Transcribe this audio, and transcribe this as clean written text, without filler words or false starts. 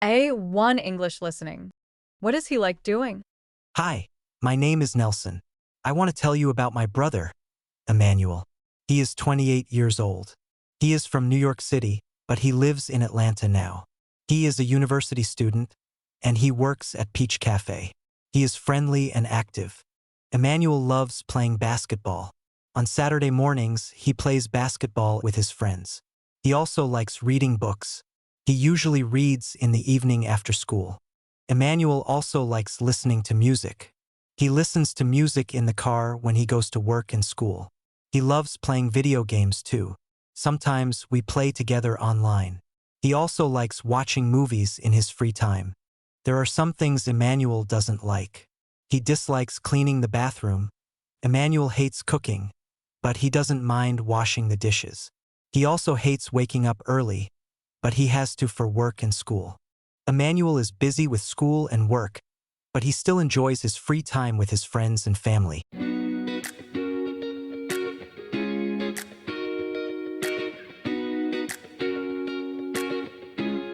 A1 English listening. What is he like doing? Hi, my name is Nelson. I want to tell you about my brother, Emmanuel. He is 28 years old. He is from New York City, but he lives in Atlanta now. He is a university student, and he works at Peach Cafe. He is friendly and active. Emmanuel loves playing basketball. On Saturday mornings, he plays basketball with his friends. He also likes reading books. He usually reads in the evening after school. Emmanuel also likes listening to music. He listens to music in the car when he goes to work and school. He loves playing video games too. Sometimes we play together online. He also likes watching movies in his free time. There are some things Emmanuel doesn't like. He dislikes cleaning the bathroom. Emmanuel hates cooking, but he doesn't mind washing the dishes. He also hates waking up early, but he has to for work and school. Emmanuel is busy with school and work, but he still enjoys his free time with his friends and family.